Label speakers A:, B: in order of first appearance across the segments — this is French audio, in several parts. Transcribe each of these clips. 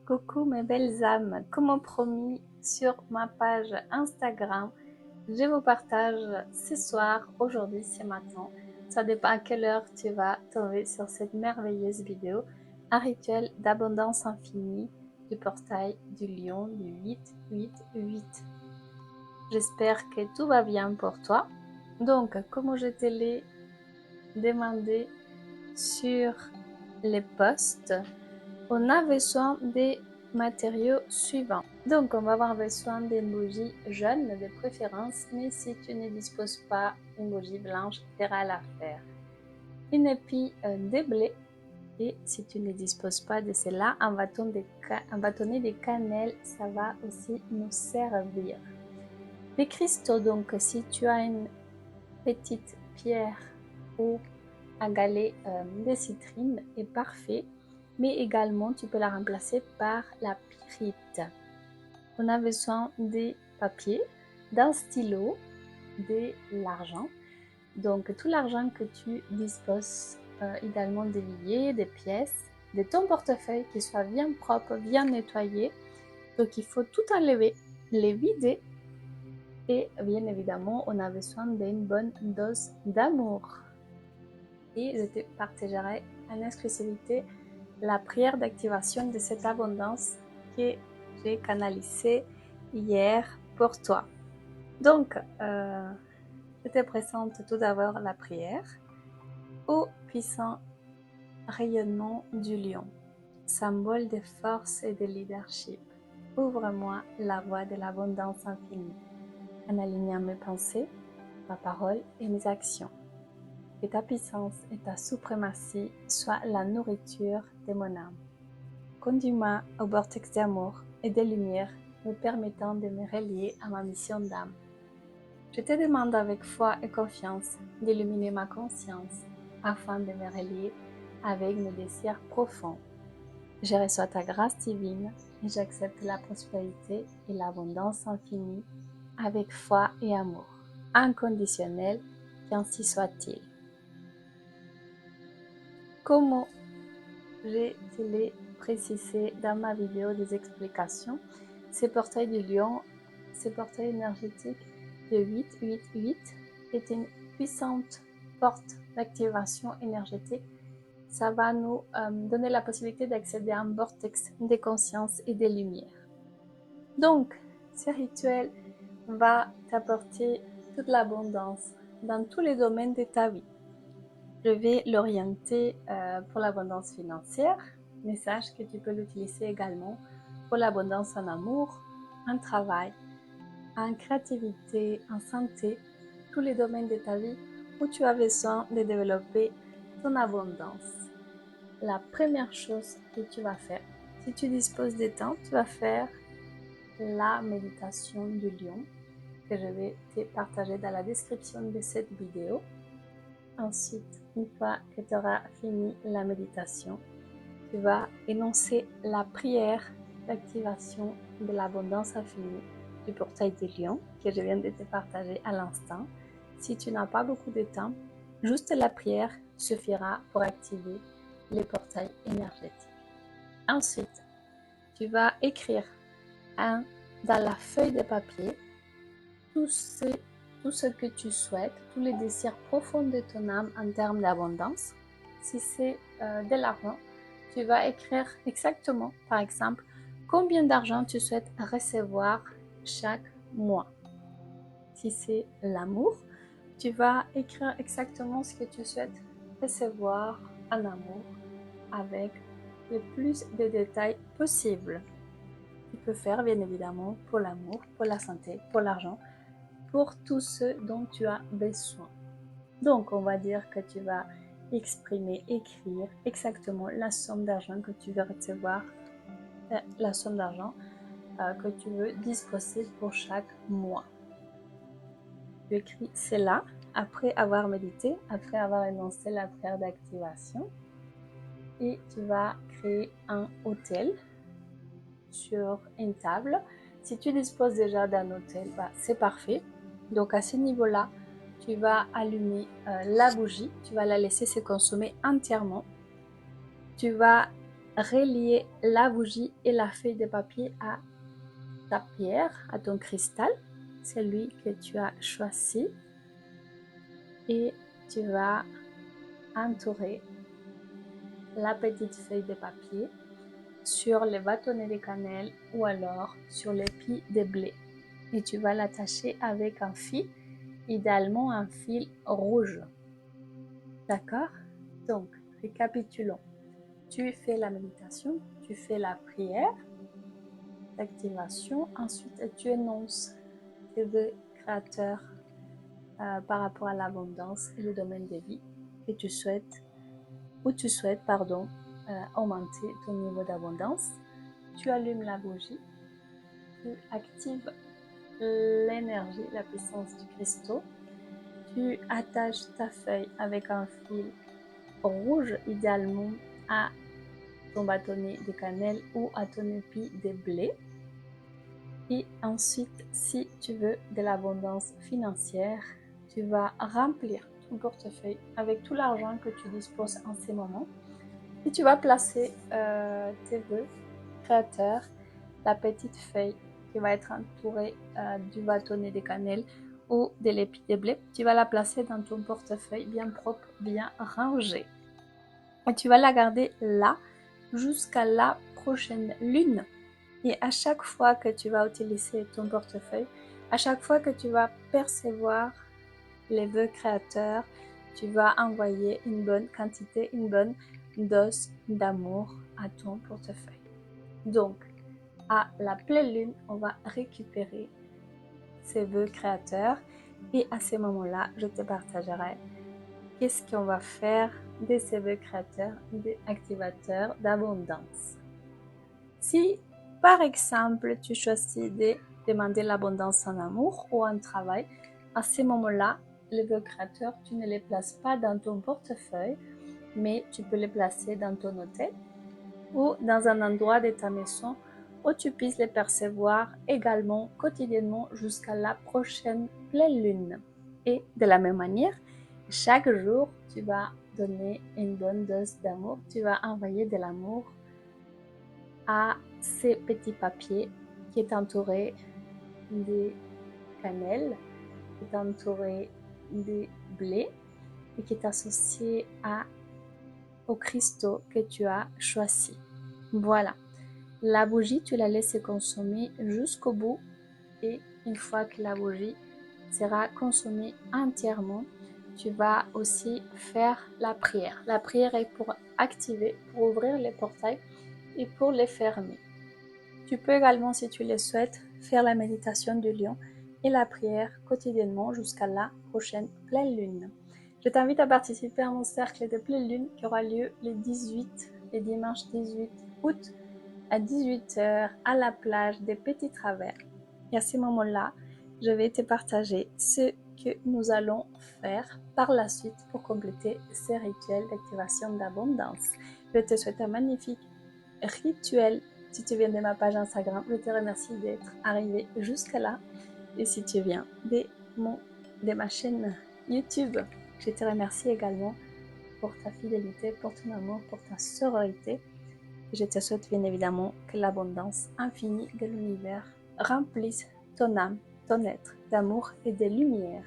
A: Coucou mes belles âmes, comme promis sur ma page Instagram, je vous partage ce soir, aujourd'hui, ce matin, ça dépend à quelle heure tu vas tomber sur cette merveilleuse vidéo, un rituel d'abondance infinie du portail du lion du 888. J'espère que tout va bien pour toi. Donc, comme je te l'ai demandé sur les posts, on a besoin des matériaux suivants. Donc, on va avoir besoin d'une bougie jaune de préférence, mais si tu ne disposes pas d'une bougie blanche, fera l'affaire. Une épée de blé, et si tu ne disposes pas de cela, un bâtonnet de cannelle, ça va aussi nous servir. Les cristaux, donc si tu as une petite pierre ou un galet de citrine est parfait, mais également tu peux la remplacer par la pyrite. On a besoin des papiers, d'un stylo, de l'argent. Donc tout l'argent que tu disposes, également des billets, des pièces, de ton portefeuille qui soit bien propre, bien nettoyé. Donc il faut tout enlever, les vider. Et bien évidemment, on a besoin d'une bonne dose d'amour. Et je te partagerai en exclusivité la prière d'activation de cette abondance que j'ai canalisée hier pour toi. Donc, je te présente tout d'abord la prière au puissant rayonnement du lion, symbole de force et de leadership. Ouvre-moi la voie de l'abondance infinie en alignant mes pensées, ma parole et mes actions. Que ta puissance et ta suprématie soient la nourriture de mon âme. Conduis-moi au vortex d'amour et de lumière me permettant de me relier à ma mission d'âme. Je te demande avec foi et confiance d'illuminer ma conscience afin de me relier avec mes désirs profonds. Je reçois ta grâce divine et j'accepte la prospérité et l'abondance infinie avec foi et amour inconditionnel, qu'ainsi soit-il. Comme je te l'ai précisé dans ma vidéo des explications, ce portail du lion, ce portail énergétique de 888 est une puissante porte d'activation énergétique. Ça va nous donner la possibilité d'accéder à un vortex de conscience et de lumière. Donc, ce rituel va t'apporter toute l'abondance dans tous les domaines de ta vie. Je vais l'orienter pour l'abondance financière, mais sache que tu peux l'utiliser également pour l'abondance en amour, en travail, en créativité, en santé, tous les domaines de ta vie où tu as besoin de développer ton abondance. La première chose que tu vas faire, si tu disposes de temps, tu vas faire la méditation du lion que je vais te partager dans la description de cette vidéo. Ensuite, une fois que tu auras fini la méditation, tu vas énoncer la prière d'activation de l'abondance infinie du portail du lion que je viens de te partager à l'instant. Si tu n'as pas beaucoup de temps, juste la prière suffira pour activer les portails énergétiques. Ensuite, tu vas écrire dans la feuille de papier tout ce que tu souhaites, tous les désirs profonds de ton âme en termes d'abondance. Si c'est de l'argent, tu vas écrire exactement, par exemple, combien d'argent tu souhaites recevoir chaque mois. Si c'est l'amour, tu vas écrire exactement ce que tu souhaites recevoir en amour avec le plus de détails possible. Tu peux faire bien évidemment pour l'amour, pour la santé, pour l'argent, pour tout ce dont tu as besoin. Donc, on va dire que tu vas exprimer, écrire exactement la somme d'argent que tu veux recevoir, la somme d'argent que tu veux disposer pour chaque mois. Tu écris cela après avoir médité, après avoir énoncé la prière d'activation, et tu vas créer un hôtel sur une table. Si tu disposes déjà d'un hôtel, c'est parfait. Donc à ce niveau-là, tu vas allumer la bougie, tu vas la laisser se consumer entièrement. Tu vas relier la bougie et la feuille de papier à ta pierre, à ton cristal, celui que tu as choisi, et tu vas entourer la petite feuille de papier sur les bâtonnets de cannelle ou alors sur les pis de blé. Et tu vas l'attacher avec un fil, idéalement un fil rouge. D'accord? Donc, récapitulons. Tu fais la méditation, tu fais la prière d'activation, ensuite tu énonces tes vœux créateurs par rapport à l'abondance et le domaine de vie que tu souhaites, augmenter ton niveau d'abondance. Tu allumes la bougie, tu actives l'énergie, la puissance du cristaux, tu attaches ta feuille avec un fil rouge idéalement à ton bâtonnet de cannelle ou à ton épi de blé. Et ensuite, si tu veux de l'abondance financière, tu vas remplir ton portefeuille avec tout l'argent que tu disposes en ces moments. Et tu vas placer tes vœux créateurs, la petite feuille qui va être entourée du bâtonnet de cannelle ou de l'épi de blé. Tu vas la placer dans ton portefeuille bien propre, bien rangé. Et tu vas la garder là jusqu'à la prochaine lune. Et à chaque fois que tu vas utiliser ton portefeuille, à chaque fois que tu vas percevoir les vœux créateurs, tu vas envoyer une bonne quantité, une bonne dose d'amour à ton portefeuille. Donc, à la pleine lune, on va récupérer ces vœux créateurs et à ce moment-là, je te partagerai qu'est-ce qu'on va faire de ces vœux créateurs, des activateurs d'abondance. Si, par exemple, tu choisis de demander l'abondance en amour ou en travail, à ce moment-là, les vœux créateurs, tu ne les places pas dans ton portefeuille, mais tu peux les placer dans ton hôtel ou dans un endroit de ta maison où tu puisses les percevoir également quotidiennement jusqu'à la prochaine pleine lune. Et de la même manière, chaque jour, tu vas donner une bonne dose d'amour, tu vas envoyer de l'amour à ces petits papiers qui est entouré de cannelle, qui est entouré de blé et qui est associé au cristaux que tu as choisi. Voilà. La bougie, tu la laisses consommer jusqu'au bout et une fois que la bougie sera consommée entièrement, tu vas aussi faire la prière. La prière est pour activer, pour ouvrir les portails et pour les fermer. Tu peux également, si tu le souhaites, faire la méditation du lion et la prière quotidiennement jusqu'à la prochaine pleine lune. Je t'invite à participer à mon cercle de pleine lune qui aura lieu le dimanche 18 août à 18h à la plage des Petits Travers. Et à ce moment-là, je vais te partager ce que nous allons faire par la suite pour compléter ces rituels d'activation d'abondance. Je te souhaite un magnifique rituel. Si tu viens de ma page Instagram, je te remercie d'être arrivé jusqu'à là. Et si tu viens de ma chaîne YouTube, je te remercie également pour ta fidélité, pour ton amour, pour ta sororité. Et je te souhaite bien évidemment que l'abondance infinie de l'univers remplisse ton âme, ton être d'amour et de lumière.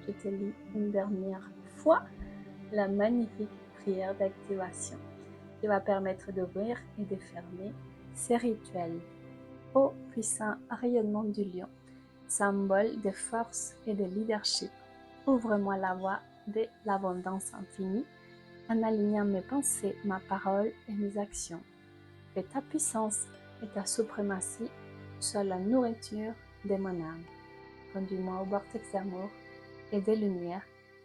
A: Je te lis une dernière fois la magnifique prière d'activation qui va permettre d'ouvrir et de fermer ces rituels. Ô puissant rayonnement du lion, symbole de force et de leadership, ouvre-moi la voie de l'abondance infinie en alignant mes pensées, ma parole et mes actions. Que ta puissance et ta suprématie soient la nourriture de mon âme. Conduis-moi au vortex d'amour et de lumière,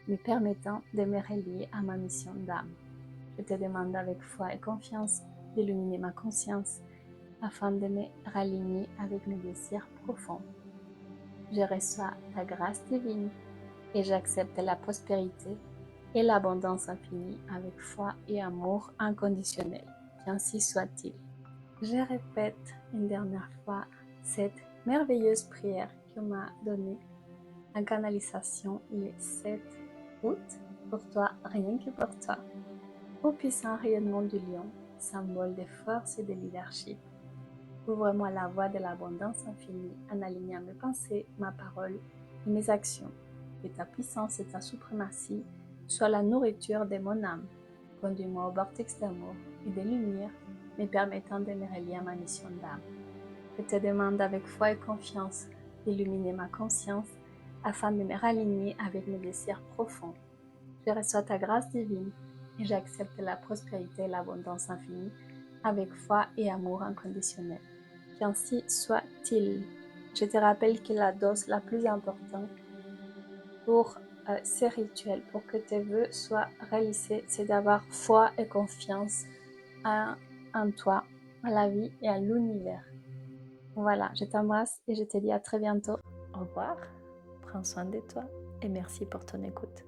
A: me permettant de me relier à ma mission d'âme. Je te demande avec foi et confiance d'illuminer ma conscience afin de me raligner avec mes désirs profonds. Je reçois ta grâce divine et j'accepte la prospérité et l'abondance infinie avec foi et amour inconditionnel. Qu'ainsi soit-il. Je répète une dernière fois cette merveilleuse prière qu'on m'a donnée en canalisation le 7 août pour toi, rien que pour toi. Ô puissant rayonnement du lion, symbole de force et de leadership. Ouvre-moi la voie de l'abondance infinie en alignant mes pensées, ma parole et mes actions. Que ta puissance et ta suprématie soient la nourriture de mon âme. Conduis-moi au vortex d'amour et de lumière, me permettant de me relier à ma mission d'âme. Je te demande avec foi et confiance d'illuminer ma conscience afin de me raligner avec mes désirs profonds. Je reçois ta grâce divine et j'accepte la prospérité et l'abondance infinie avec foi et amour inconditionnel. Qu'ainsi soit-il. Je te rappelle que la dose la plus importante pour ces rituels, pour que tes vœux soient réalisés, c'est d'avoir foi et confiance en toi, à la vie et à l'univers. Voilà, je t'embrasse et je te dis à très bientôt. Au revoir, prends soin de toi et merci pour ton écoute.